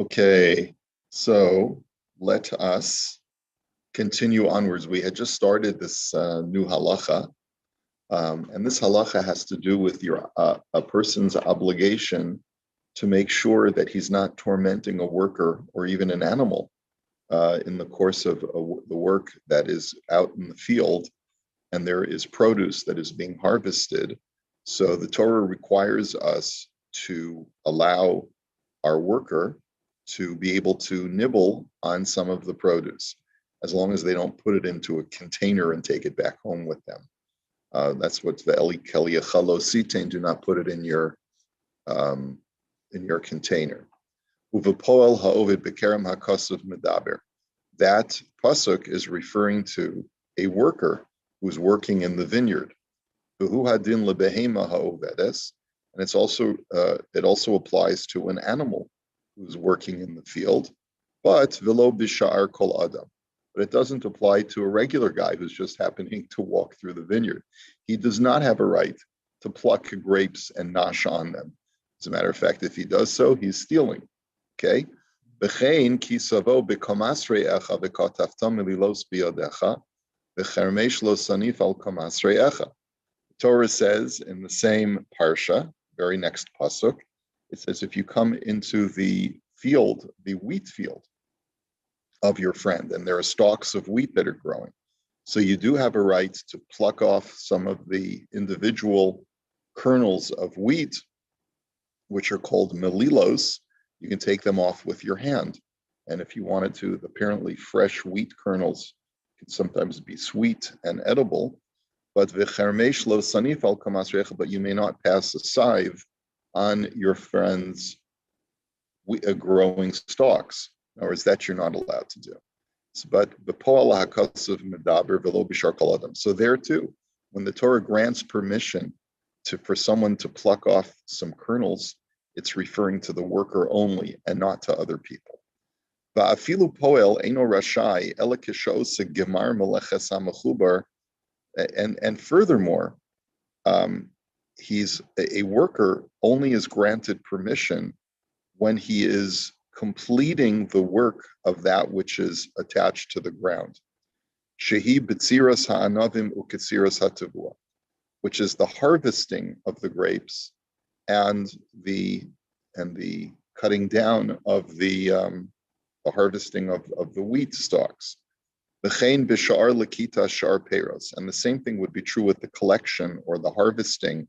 Okay, so let us continue onwards. We had just started this new halacha, and this halacha has to do with a person's obligation to make sure that he's not tormenting a worker or even an animal in the course of the work that is out in the field, and there is produce that is being harvested. So the Torah requires us to allow our worker to be able to nibble on some of the produce, as long as they don't put it into a container and take it back home with them. That's what the Eli Keli Chalo Sitain, do not put it in your container. Uvapoel ha'ovid bekerem ha'kasuv medaber. That pasuk is referring to a worker who's working in the vineyard. V'hu hadin lebehema ha'ovedes, and it also applies to an animal who's working in the field, but velo bishar kol adam. But it doesn't apply to a regular guy who's just happening to walk through the vineyard. He does not have a right to pluck grapes and nosh on them. As a matter of fact, if he does so, he's stealing. Okay? V'chein ki savo b'komasre'echa v'kataftam melilos biyadecha v'chermesh lo sanif al komasre'echa. Torah says in the same parsha, very next pasuk, it says, if you come into the field, the wheat field of your friend, and there are stalks of wheat that are growing, so you do have a right to pluck off some of the individual kernels of wheat, which are called melilos. You can take them off with your hand. And if you wanted to, apparently fresh wheat kernels can sometimes be sweet and edible, but v'chermesh lo sanif al kamasrecha, but you may not pass a scythe on your friend's growing stalks. In other words, that you're not allowed to do. But b'poal hakasav medaber v'lo b'shar kol adam. So there too, when the Torah grants permission for someone to pluck off some kernels, it's referring to the worker only and not to other people. Va'afilu poel eino rashai ela kishos gemar meleches hamachubar. And furthermore, he's a worker only is granted permission when he is completing the work of that which is attached to the ground. Shehi b'tziras ha'anavim u'ketziras ha'tavua, which is the harvesting of the grapes and the cutting down of the harvesting of the wheat stalks. V'chein b'sha'ar lekita sha'ar peros, and the same thing would be true with the collection or the harvesting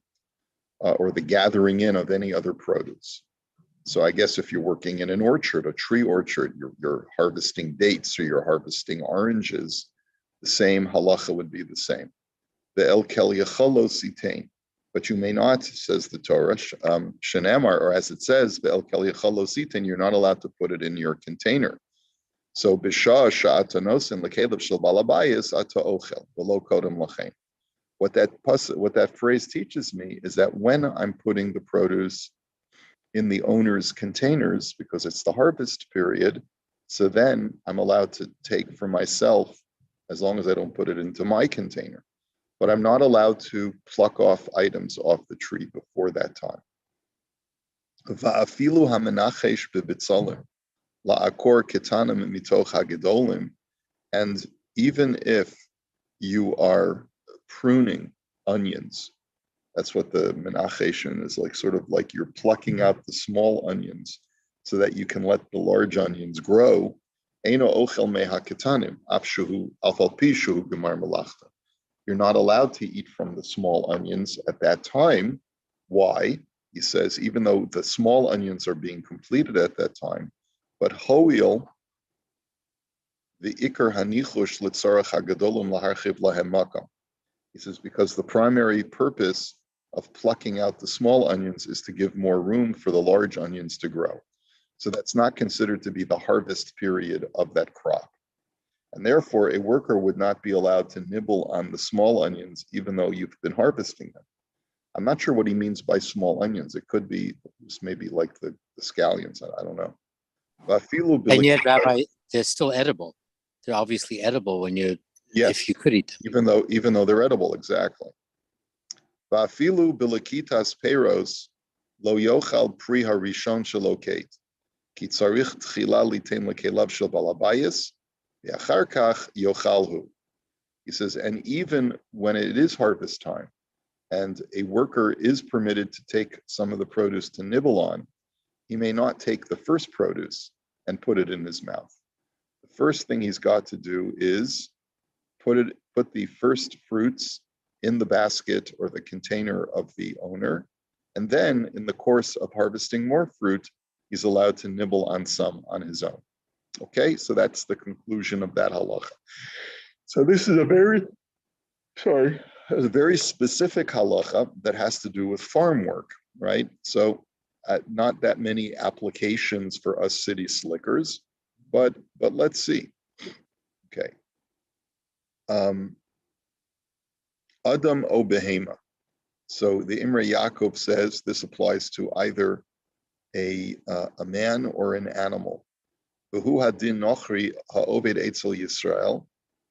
or the gathering in of any other produce. So I guess if you're working in an orchard, a tree orchard, you're harvesting dates or you're harvesting oranges, the same halacha would be the same. The el kel yachalo sitain, but you may not, says the Torah, shenamar, or as it says, the el kel yachalo sitain, you're not allowed to put it in your container. So b'shah sha'atanosin lekeleb shel balabayis ata ochel v'lo kodem lachein. What that phrase teaches me is that when I'm putting the produce in the owner's containers, because it's the harvest period, so then I'm allowed to take for myself as long as I don't put it into my container. But I'm not allowed to pluck off items off the tree before that time. Va'afilu hamenachesh bebitzalim la'akor ketanim mitoch hagedolim, and even if you are pruning onions, that's what the menacheshin is like, sort of like you're plucking out the small onions so that you can let the large onions grow. Eino ochel meha ketanim afshuhu afal pishuhu gemar melachta. You're not allowed to eat from the small onions at that time. Why? He says, even though the small onions are being completed at that time, but hoil the ikar hanichush litzarach hagadolim laharchiv lahem makam. He says, because the primary purpose of plucking out the small onions is to give more room for the large onions to grow. So that's not considered to be the harvest period of that crop. And therefore, a worker would not be allowed to nibble on the small onions, even though you've been harvesting them. I'm not sure what he means by small onions. It could be maybe like the scallions. I don't know. And yet, Rabbi, they're still edible. They're obviously edible when if you could eat them. Even though they're edible, exactly. Va'afilu bilikitas peros lo yochal pri harishon shalokate. Ki tzarich tchila litem lekelav shel balabayis, v'achar kach yochalhu. He says, and even when it is harvest time, and a worker is permitted to take some of the produce to nibble on, he may not take the first produce and put it in his mouth. The first thing he's got to do is put the first fruits in the basket or the container of the owner, and then in the course of harvesting more fruit, he's allowed to nibble on some on his own. Okay, so that's the conclusion of that halacha. So this is a very specific halacha that has to do with farm work, right? So not that many applications for us city slickers, but let's see. Okay. Adam o behema. So the Imrei Yaakov says this applies to either a man or an animal. V'hu hadin nochri ha'oved etzel Yisrael,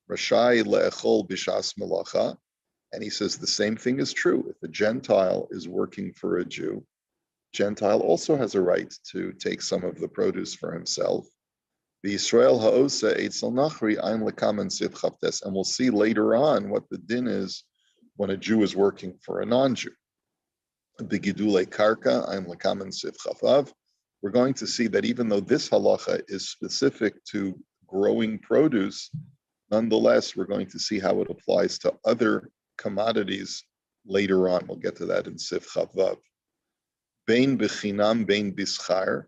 rashai le'echol b'shas melacha. And he says the same thing is true. If a Gentile is working for a Jew, Gentile also has a right to take some of the produce for himself. The Israel ha'osa etzel nachri ein lekamen sif chavtes. And we'll see later on what the din is when a Jew is working for a non-Jew. Begidule karka ein lekamen sif chavav. We're going to see that even though this halacha is specific to growing produce, nonetheless, we're going to see how it applies to other commodities later on. We'll get to that in Sif Chavav. Bein b'chinam, bein b'schar,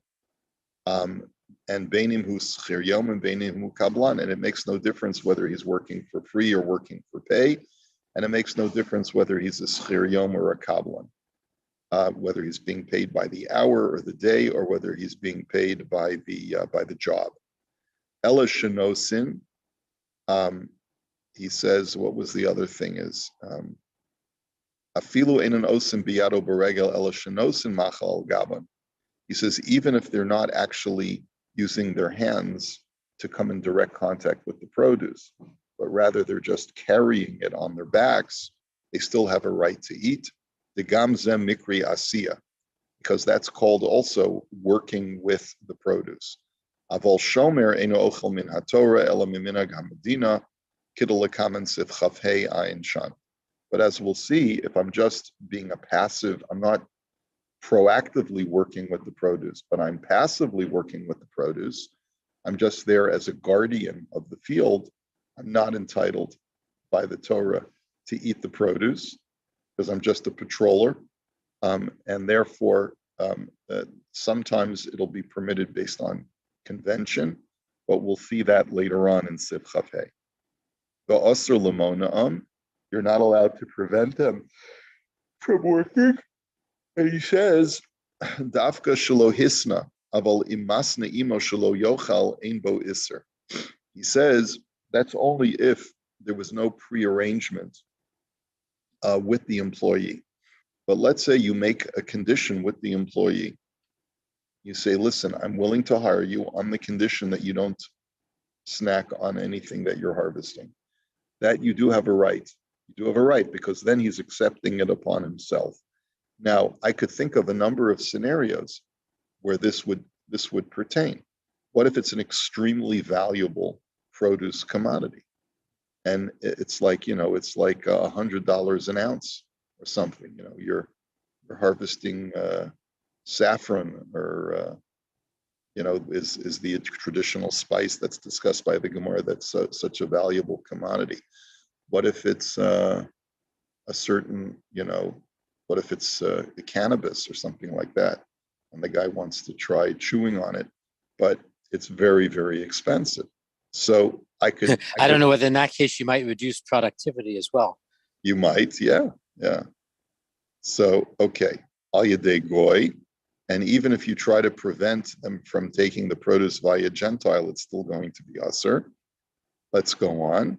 and beinim hu schir yom and beinim hu kablan. And it makes no difference whether he's working for free or working for pay. And it makes no difference whether he's a schir yom or a kablan. Whether he's being paid by the hour or the day, or whether he's being paid by the job. Ela shenosin, he says, what was the other thing is, afilu enan osim biyado beregel ela shenosin machal gaban. He says, even if they're not actually using their hands to come in direct contact with the produce, but rather they're just carrying it on their backs, they still have a right to eat. The gamzem mikri asiya, because that's called also working with the produce. Aval shomer eno ochel min haTorah ela mimina gamadina kidul lekamen sif chavhei ayin shan. But as we'll see, if I'm just being a passive, I'm not proactively working with the produce, but I'm passively working with the produce. I'm just there as a guardian of the field. I'm not entitled by the Torah to eat the produce, because I'm just a patroller, and therefore sometimes it'll be permitted based on convention, but we'll see that later on in Sif Chafei. The Asr Lamona'am, you're not allowed to prevent them from working. And he says, Dafka shelo hisna, aval imasna imo shelo yochal ein bo iser. He says that's only if there was no prearrangement with the employee. But let's say you make a condition with the employee. You say, listen, I'm willing to hire you on the condition that you don't snack on anything that you're harvesting. That you do have a right. You do have a right, because then he's accepting it upon himself. Now, I could think of a number of scenarios where this would pertain. What if it's an extremely valuable produce commodity? And it's like $100 an ounce or something. You're harvesting saffron, or is the traditional spice that's discussed by the Gemara. That's such a valuable commodity. What if it's a certain, what if it's the cannabis or something like that, and the guy wants to try chewing on it, but it's very, very expensive. So I don't know whether in that case you might reduce productivity as well. You might, yeah. So, okay, al yedei goy, and even if you try to prevent them from taking the produce via Gentile, it's still going to be usher. Let's go on.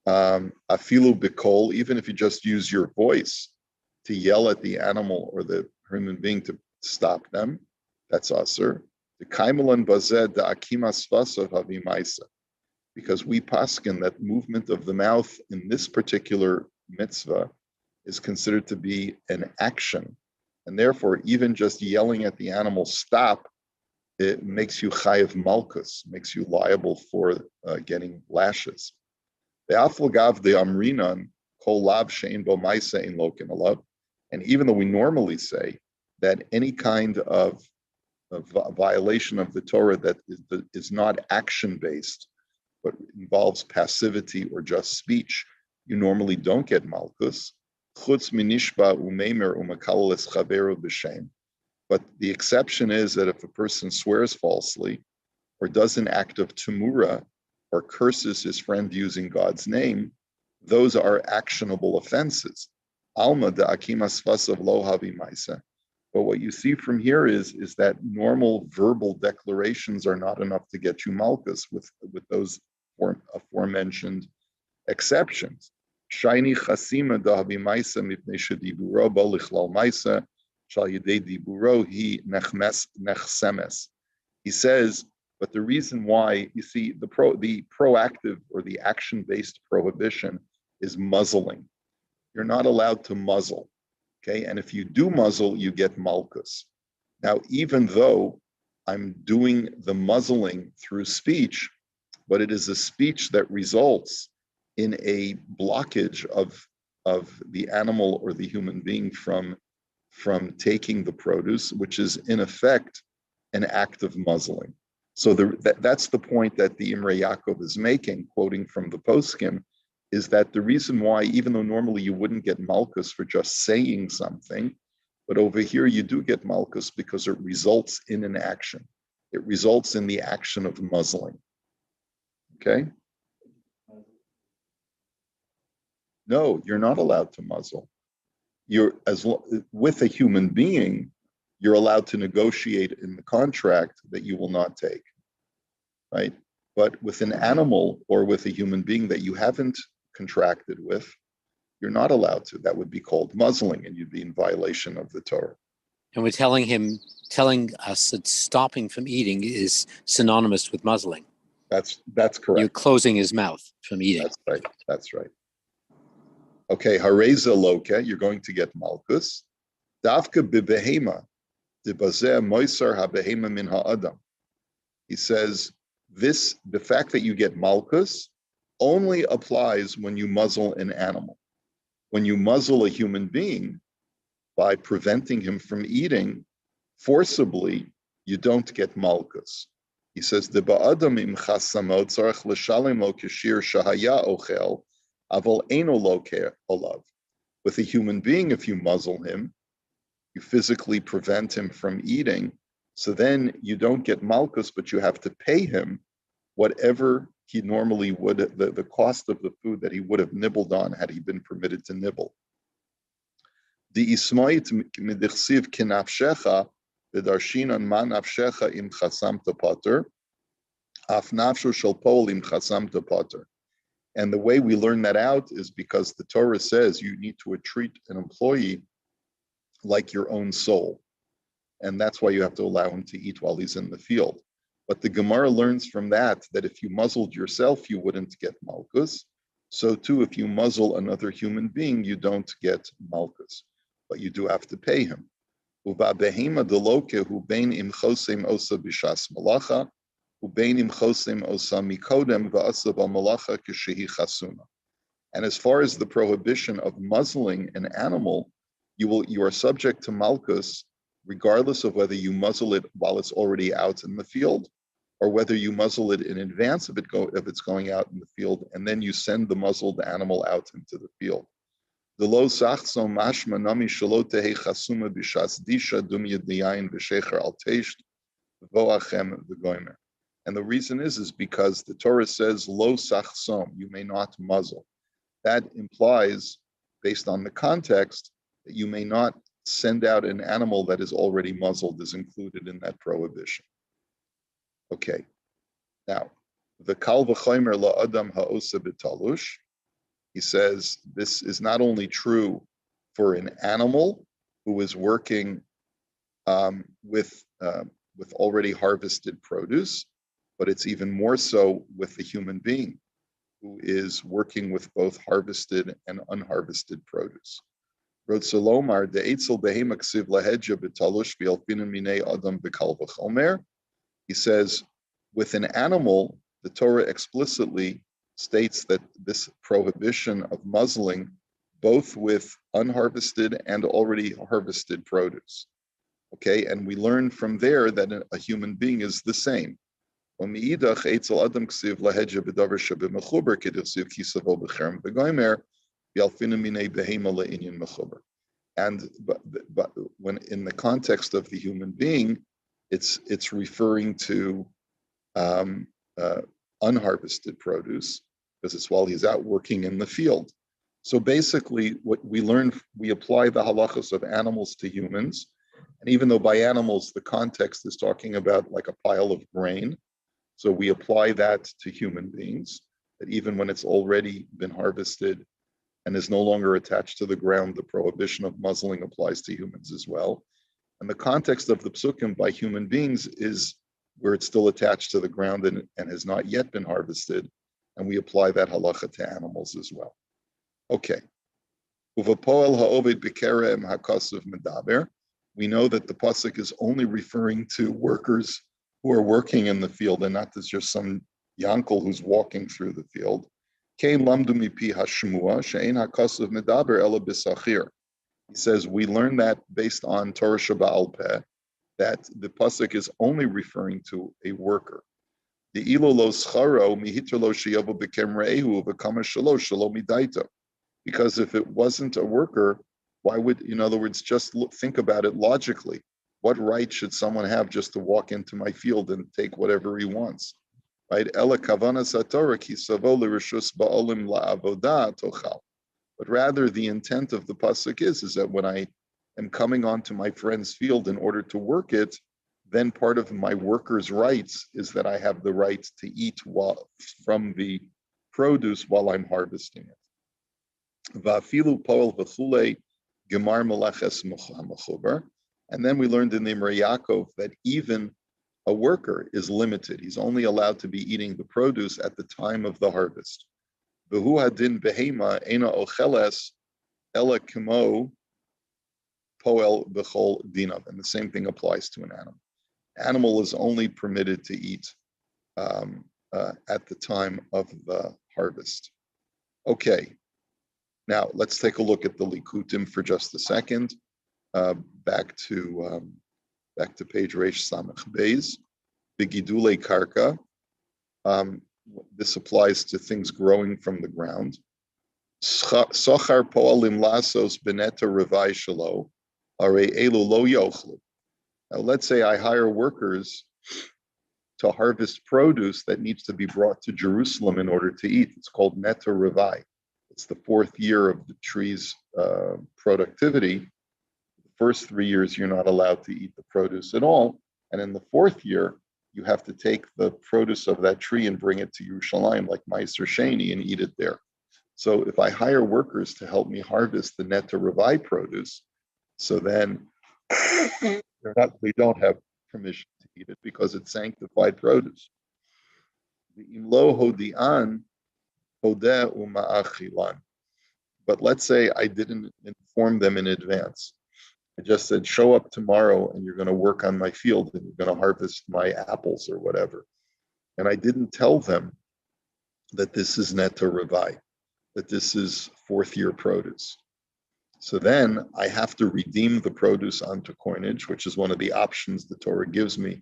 Afilu bikol, even if you just use your voice to yell at the animal or the human being to stop them, that's usher. The kaimelan bazed the akimas vasav havimaisa, because we paskin that movement of the mouth in this particular mitzvah is considered to be an action, And therefore, even just yelling at the animal, stop, it makes you chayiv malchus, makes you liable for getting lashes. The aflagav the amrinan kol lav shein bo ma'aseh ein lokin alav. And even though we normally say that any kind of violation of the Torah that is not action-based, but involves passivity or just speech, you normally don't get malchus. Chutz minishba umemer umakalas chaveru b'shem. But the exception is that if a person swears falsely or does an act of tumura or curses his friend using God's name, those are actionable offenses. Alma de akimas fasav lo havi maisa. But what you see from here is that normal verbal declarations are not enough to get you malchus with those aforementioned exceptions. Shaini chasima da havi maisa mipnei shediburo bo lichlal maisa shal yedei diburo hi nechsemes. He says, but the reason why, you see, the proactive or the action-based prohibition is muzzling. You're not allowed to muzzle, okay? And if you do muzzle, you get malchus. Now, even though I'm doing the muzzling through speech, but it is a speech that results in a blockage of the animal or the human being from taking the produce, which is in effect an act of muzzling. So that's the point that the Imrei Yaakov is making, quoting from the poskim, is that the reason why, even though normally you wouldn't get malchus for just saying something, but over here you do get malchus because it results in an action. It results in the action of muzzling. Okay? No, you're not allowed to muzzle. With a human being, you're allowed to negotiate in the contract that you will not take, right? But with an animal or with a human being that you haven't contracted with, you're not allowed to. That would be called muzzling, and you'd be in violation of the Torah. And we're telling us that stopping from eating is synonymous with muzzling. That's correct. You're closing his mouth from eating. That's right. Okay, hareza loke, you're going to get malchus. Davka bibehema, dibazeh moisar habehema min ha'adam. He says, the fact that you get malchus only applies when you muzzle an animal. When you muzzle a human being by preventing him from eating forcibly, you don't get malchus. He says, "Deba'adam im chasamot tzarich l'shalem lo kishir shahaya ochel, aval eno lo olav." With a human being, if you muzzle him, you physically prevent him from eating. So then you don't get malchus, but you have to pay him whatever he normally would, the cost of the food that he would have nibbled on had he been permitted to nibble. Di ismoit midichsiv kinafshecha v'darshinan ma nafshecha im chasamta pater, af nafshu shel pol im chasamta pater. And the way we learn that out is because the Torah says you need to treat an employee like your own soul. And that's why you have to allow him to eat while he's in the field. But the Gemara learns from that if you muzzled yourself, you wouldn't get malchus. So too, if you muzzle another human being, you don't get malchus, but you do have to pay him. And as far as the prohibition of muzzling an animal, you are subject to malchus regardless of whether you muzzle it while it's already out in the field, or whether you muzzle it in advance of it's going out in the field, and then you send the muzzled animal out into the field. And the reason is because the Torah says, lo sachsom, you may not muzzle. That implies, based on the context, that you may not send out an animal that is already muzzled is included in that prohibition. Okay, now, the kal v'chomer la'adam ha'osa b'talush, he says this is not only true for an animal who is working with already harvested produce, but it's even more so with the human being who is working with both harvested and unharvested produce. Wrote Salomar, the Eitzel Behema Ksiv Lahedja Betalush Bialpinin Mine Adam Bekal V'chomer. He says, with an animal, the Torah explicitly states that this prohibition of muzzling both with unharvested and already harvested produce. Okay, and we learn from there that a human being is the same. And but when in the context of the human being, it's referring to unharvested produce, because it's while he's out working in the field. So basically, what we learn, we apply the halachos of animals to humans. And even though by animals, the context is talking about like a pile of grain, so we apply that to human beings, that even when it's already been harvested and is no longer attached to the ground, the prohibition of muzzling applies to humans as well. And the context of the psukim by human beings is where it's still attached to the ground and has not yet been harvested. And we apply that halacha to animals as well. Okay. We know that the pasuk is only referring to workers who are working in the field and not just some yankel who's walking through the field. He says, we learn that based on Torah Sheba'al Peh, that the pasuk is only referring to a worker. Because if it wasn't a worker, why would, in other words, just think about it logically. What right should someone have just to walk into my field and take whatever he wants? Right? But rather, the intent of the pasuk is that when I am coming onto my friend's field in order to work it, then part of my worker's rights is that I have the right to eat from the produce while I'm harvesting it. And then we learned in the Imrei Yaakov that even a worker is limited. He's only allowed to be eating the produce at the time of the harvest. And the same thing applies to an animal. Animal is only permitted to eat at the time of the harvest. Okay, now let's take a look at the Likutim for just a second. Back to page Reish Samach Beis. The Gidule Karka. This applies to things growing from the ground. Sochar poalim lasos beneta revai shalo, are elu lo yochlu. Now, let's say I hire workers to harvest produce that needs to be brought to Jerusalem in order to eat. It's called neta revai. It's the fourth year of the tree's productivity. The first 3 years, you're not allowed to eat the produce at all. And in the fourth year, you have to take the produce of that tree and bring it to Yerushalayim, like Meiser Sheni, and eat it there. So if I hire workers to help me harvest the neta revai produce, so then they don't have permission to eat it because it's sanctified produce. But let's say I didn't inform them in advance. I just said, show up tomorrow and you're going to work on my field and you're going to harvest my apples or whatever. And I didn't tell them that this is neta revai, that this is fourth year produce. So then I have to redeem the produce onto coinage, which is one of the options the Torah gives me,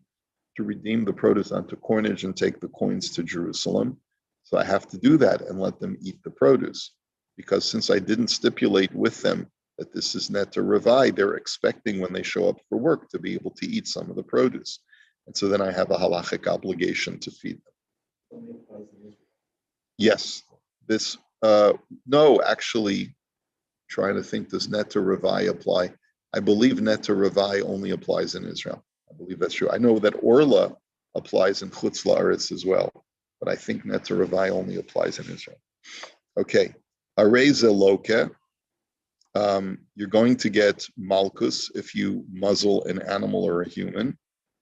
to redeem the produce onto coinage and take the coins to Jerusalem. So I have to do that and let them eat the produce. Because since I didn't stipulate with them that this is neta revai, they're expecting when they show up for work to be able to eat some of the produce. And so then I have a halachic obligation to feed them. Yes, this, no, actually, trying to think, does neta revai apply? I believe neta revai only applies in Israel. I believe that's true. I know that Orla applies in Chutz La'aretz as well, but I think neta revai only applies in Israel. Okay, areza loke. You're going to get malchus if you muzzle an animal or a human.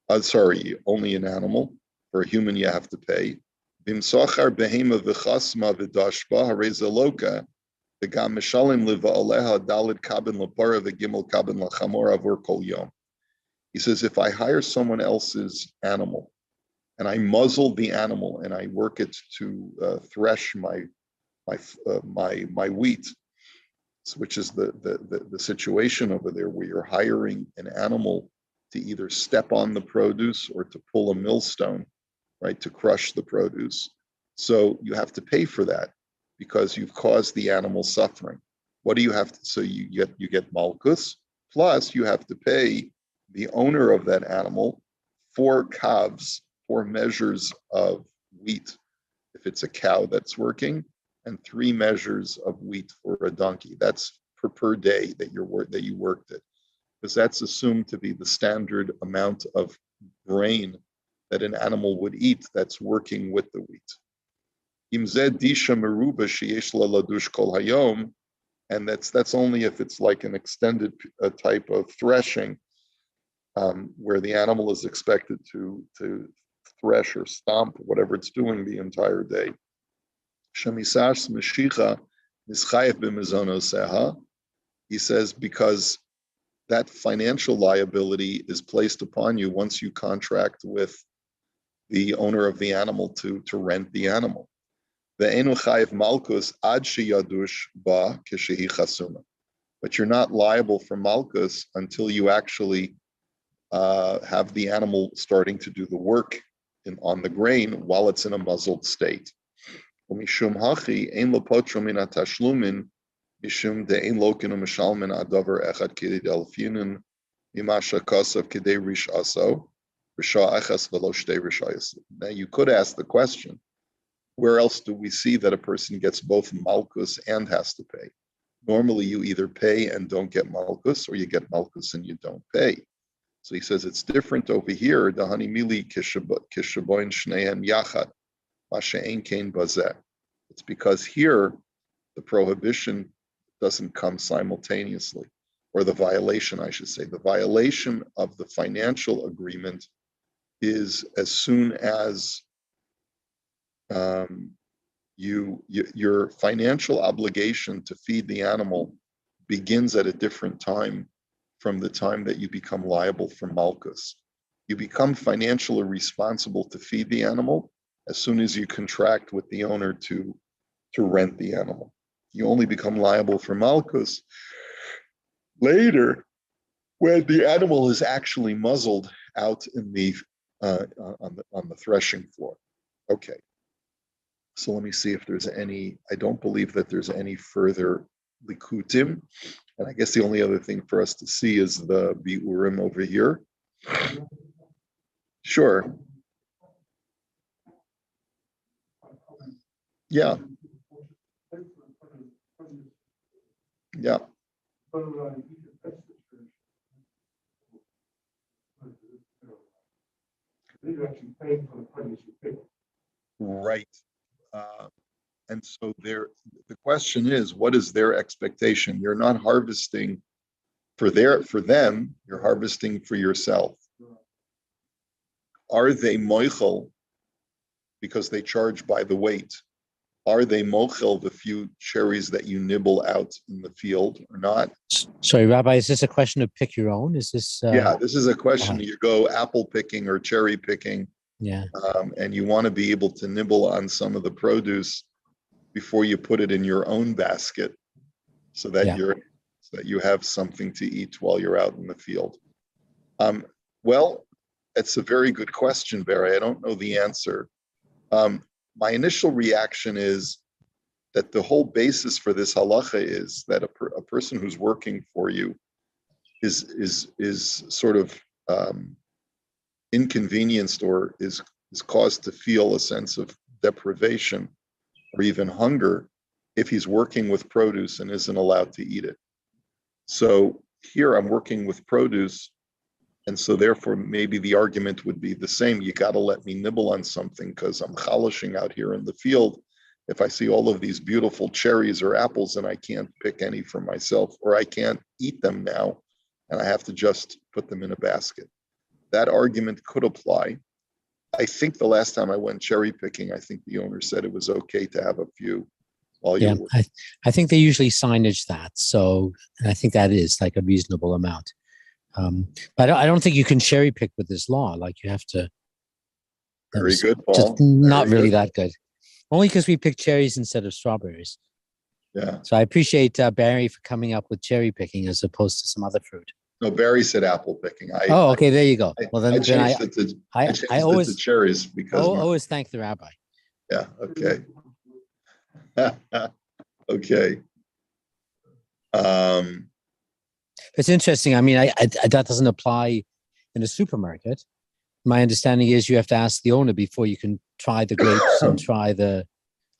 Only an animal. For a human, you have to pay. Bimsachar behema v'chasma v'dashba hareza loka. The gam mishalim liva aleha dalid kabin lapara v'gimel kabin lachamor avur kol yom. He says, if I hire someone else's animal and I muzzle the animal and I work it to thresh my wheat, which is the situation over there where you're hiring an animal to either step on the produce or to pull a millstone, right, to crush the produce. So you have to pay for that because you've caused the animal suffering. What do you have to? So you get malchus, plus you have to pay the owner of that animal 4 calves, 4 measures of wheat, if it's a cow that's working, and 3 measures of wheat for a donkey. That's per day that you worked it, because that's assumed to be the standard amount of grain that an animal would eat that's working with the wheat. And that's only if it's like an extended type of threshing, where the animal is expected to thresh or stomp whatever it's doing the entire day. He says because that financial liability is placed upon you once you contract with the owner of the animal to rent the animal. But you're not liable for malchus until you actually have the animal starting to do the work on the grain while it's in a muzzled state. Now you could ask the question, where else do we see that a person gets both malchus and has to pay? Normally you either pay and don't get malchus, or you get malchus and you don't pay. So he says it's different over here. It's because here the prohibition doesn't come simultaneously, or the violation, I should say. The violation of the financial agreement is as soon as your financial obligation to feed the animal begins at a different time from the time that you become liable for malchus. You become financially responsible to feed the animal as soon as you contract with the owner to rent the animal. You only become liable for malchus later when the animal is actually muzzled out in the on the threshing floor. Okay. So let me see if there's any. I don't believe that there's any further likutim. And I guess the only other thing for us to see is the biurim over here. Sure. Yeah. Yeah. Right. And so the question is, what is their expectation? You're not harvesting for them, you're harvesting for yourself. Are they moichel because they charge by the weight? Are they mochel the few cherries that you nibble out in the field or not? Sorry, Rabbi, is this a question of pick your own? Is this? Yeah, this is a question. You go apple picking or cherry picking. Yeah. And you want to be able to nibble on some of the produce before you put it in your own basket, so that you have something to eat while you're out in the field. Well, it's a very good question, Barry. I don't know the answer. My initial reaction is that the whole basis for this halacha is that a person who's working for you is sort of inconvenienced or is caused to feel a sense of deprivation or even hunger if he's working with produce and isn't allowed to eat it. So here I'm working with produce, and so therefore maybe the argument would be the same. You got to let me nibble on something because I'm chalishing out here in the field. If I see all of these beautiful cherries or apples and I can't pick any for myself, or I can't eat them now and I have to just put them in a basket. That argument could apply. I think the last time I went cherry picking, I think the owner said it was okay to have a few. while you're working. I think they usually signage that. So, and I think that is like a reasonable amount. But I don't think you can cherry pick with this law. Like you have to. Very good, Paul. Just not really that good. Only because we picked cherries instead of strawberries. Yeah. So I appreciate Barry for coming up with cherry picking as opposed to some other fruit. No, Barry said apple picking. Okay, there you go. Well, then I changed it to cherries because always thank the rabbi. Yeah. Okay. Okay. It's interesting. I mean, that doesn't apply in a supermarket. My understanding is you have to ask the owner before you can try the grapes and try the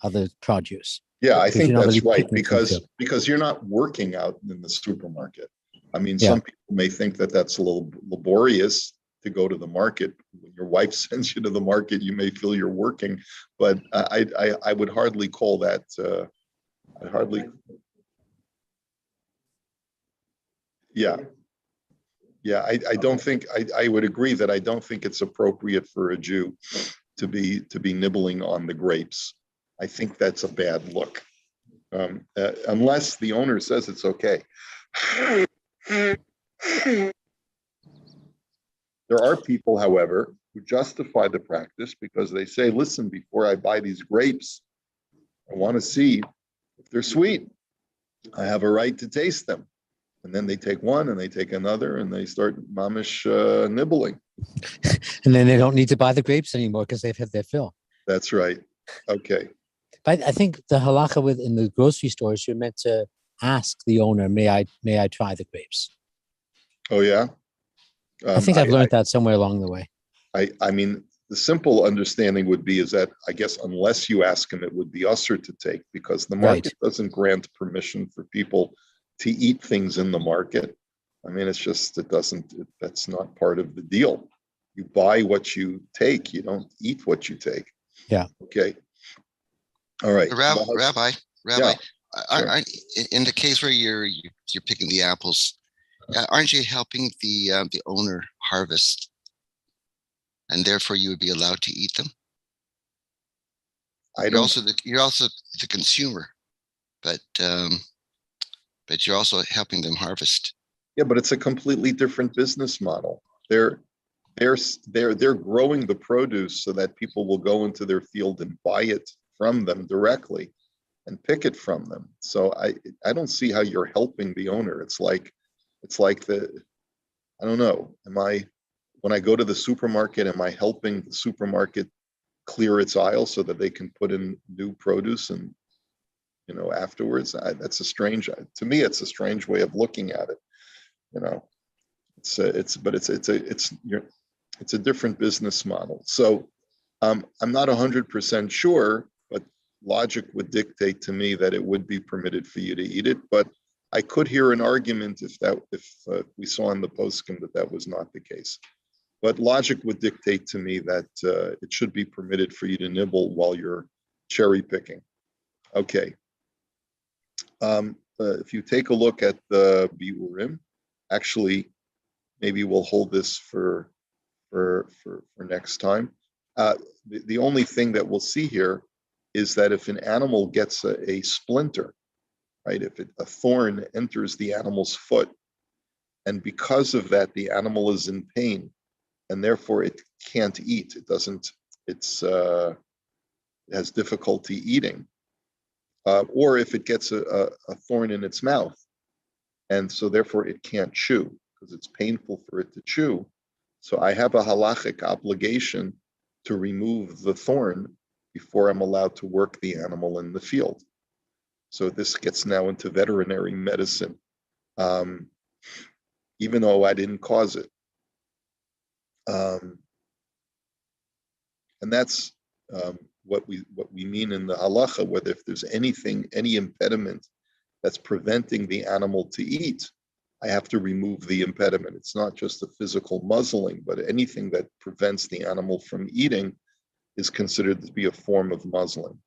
other produce. Yeah, I think that's right because you're not working out in the supermarket. I mean, some people may think that that's a little laborious to go to the market. When your wife sends you to the market, you may feel you're working, but I would hardly call that. I don't think I would agree that I don't think it's appropriate for a Jew to be nibbling on the grapes. I think that's a bad look, unless the owner says it's okay. There are people, however, who justify the practice because they say, listen, before I buy these grapes, I want to see if they're sweet. I have a right to taste them. And then they take one and they take another and they start mamish nibbling. And then they don't need to buy the grapes anymore because they've had their fill. That's right. Okay. But I think the halacha in the grocery stores, you're meant to ask the owner, may I try the grapes? Oh, yeah? I think I've learned that somewhere along the way. I mean, the simple understanding would be is that I guess unless you ask him, it would be usher to take because the market doesn't grant permission for people to eat things in the market. I mean, it's just, that's not part of the deal. You buy what you take. You don't eat what you take. Yeah. Okay. All right. Rabbi, Yeah, sure. In the case where you're picking the apples, aren't you helping the owner harvest, and therefore you would be allowed to eat them? You're also the consumer, but you're also helping them harvest. Yeah, but it's a completely different business model. They're growing the produce so that people will go into their field and buy it from them directly and pick it from them. So I don't see how you're helping the owner. It's like I don't know. When I go to the supermarket, am I helping the supermarket clear its aisle so that they can put in new produce and afterwards? That's to me, it's a strange way of looking at it. It's a different business model. So I'm not 100% sure, but logic would dictate to me that it would be permitted for you to eat it. But I could hear an argument if we saw in the postscript that was not the case. But logic would dictate to me that it should be permitted for you to nibble while you're cherry picking. Okay. If you take a look at the Biurim, actually, maybe we'll hold this for next time. The only thing that we'll see here is that if an animal gets a splinter, right? If a thorn enters the animal's foot, and because of that, the animal is in pain, and therefore it can't eat. It has difficulty eating. Or if it gets a thorn in its mouth, and so therefore it can't chew because it's painful for it to chew. So I have a halachic obligation to remove the thorn before I'm allowed to work the animal in the field. So this gets now into veterinary medicine, even though I didn't cause it. And that's what we mean in the halacha, whether if there's any impediment that's preventing the animal to eat, I have to remove the impediment. It's not just a physical muzzling, but anything that prevents the animal from eating is considered to be a form of muzzling.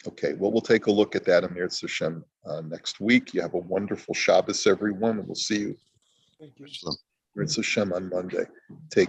Okay, well, we'll take a look at that, Amir Hashem, next week. You have a wonderful Shabbos, everyone, and we'll see you, Amir Hashem, on Monday. Take